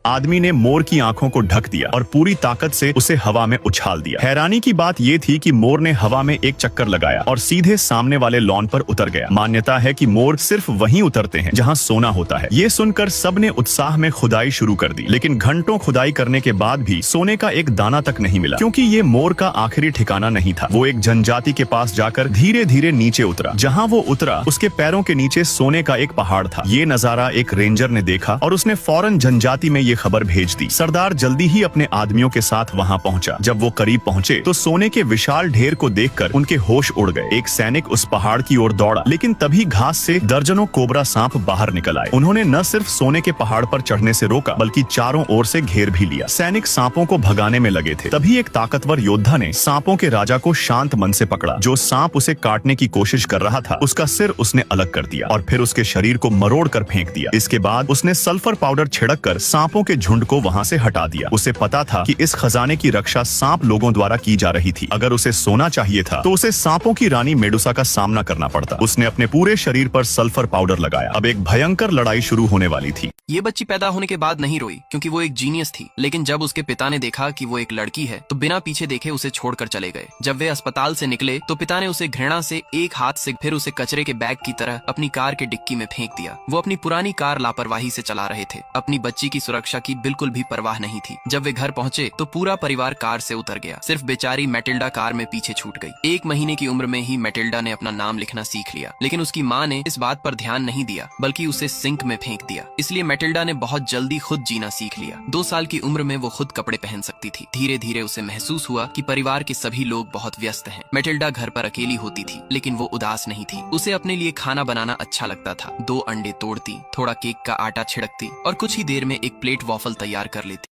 आदमी ने मोर की आंखों को ढक दिया और पूरी ताकत से उसे हवा में उछाल दिया। हैरानी की बात यह थी कि मोर ने हवा में एक चक्कर लगाया और सीधे सामने वाले लॉन पर उतर गया। मान्यता है कि मोर सिर्फ वहीं उतरते हैं जहां सोना होता है। ये सुनकर सबने उत्साह में खुदाई शुरू कर दी, लेकिन घंटों खुदाई करने के बाद भी सोने का एक दाना तक नहीं मिला, क्योंकि ये मोर का आखिरी ठिकाना नहीं था। वो एक जनजाति के पास जाकर धीरे धीरे नीचे उतरा। जहाँ वो उतरा उसके पैरों के नीचे सोने का एक पहाड़ था। ये नजारा एक रेंजर ने देखा और उसने फौरन जनजाति में ये खबर भेज दी। सरदार जल्दी ही अपने आदमियों के साथ वहाँ पहुँचा। जब वो करीब पहुँचे तो सोने के विशाल ढेर को देखकर उनके होश उड़ गए। एक सैनिक उस पहाड़ की ओर दौड़ा, लेकिन तभी घास से दर्जनों कोबरा सांप बाहर निकल आए। उन्होंने न सिर्फ सोने के पहाड़ पर चढ़ने से रोका, बल्कि चारों ओर से घेर भी लिया। सैनिक सांपों को भगाने में लगे थे। तभी एक ताकतवर योद्धा ने सांपों के राजा को शांत मन से पकड़ा। जो सांप उसे काटने की कोशिश कर रहा था, उसका सिर उसने अलग कर दिया और फिर उसके शरीर को मरोड़ कर फेंक दिया। इसके बाद उसने सल्फर पाउडर छिड़क कर सांपों के झुंड को वहाँ से हटा दिया। उसे पता था कि इस खजाने की रक्षा सांप लोगों द्वारा की जा रही थी। अगर उसे सोना चाहिए था तो उसे सांपों की रानी मेडुसा का सामना करना पड़ता। उसने अपने पूरे शरीर पर सल्फर पाउडर लगाया। अब एक भयंकर लड़ाई शुरू होने वाली थी। ये बच्ची पैदा होने के बाद नहीं रोई, क्योंकि वो एक जीनियस थी। लेकिन जब उसके पिता ने देखा कि वो एक लड़की है तो बिना पीछे देखे उसे छोड़कर चले गए। जब वे अस्पताल से निकले तो पिता ने उसे घृणा से एक हाथ से फिर उसे कचरे के बैग की तरह अपनी कार के डिक्की में फेंक दिया। वो अपनी पुरानी कार लापरवाही से चला रहे थे। अपनी बच्ची की सुरक्षा की बिल्कुल भी परवाह नहीं थी। जब वे घर पहुंचे तो पूरा परिवार कार से उतर गया। सिर्फ बेचारी मैटिल्डा कार में पीछे छूट गई। 1 महीने की उम्र में ही मैटिल्डा ने अपना नाम लिखना सीख लिया, लेकिन उसकी माँ ने इस बात पर ध्यान नहीं दिया, बल्कि उसे सिंक में फेंक दिया। इसलिए मैटिल्डा ने बहुत जल्दी खुद जीना सीख लिया। 2 साल की उम्र में वो खुद कपड़े पहन सकती थी। धीरे धीरे उसे महसूस हुआ कि परिवार के सभी लोग बहुत व्यस्त हैं। मैटिल्डा घर पर अकेली होती थी, लेकिन वो उदास नहीं थी। उसे अपने लिए खाना बनाना अच्छा लगता था। 2 अंडे तोड़ती, थोड़ा केक का आटा छिड़कती और कुछ ही देर में एक प्लेट वॉफल तैयार कर लेती।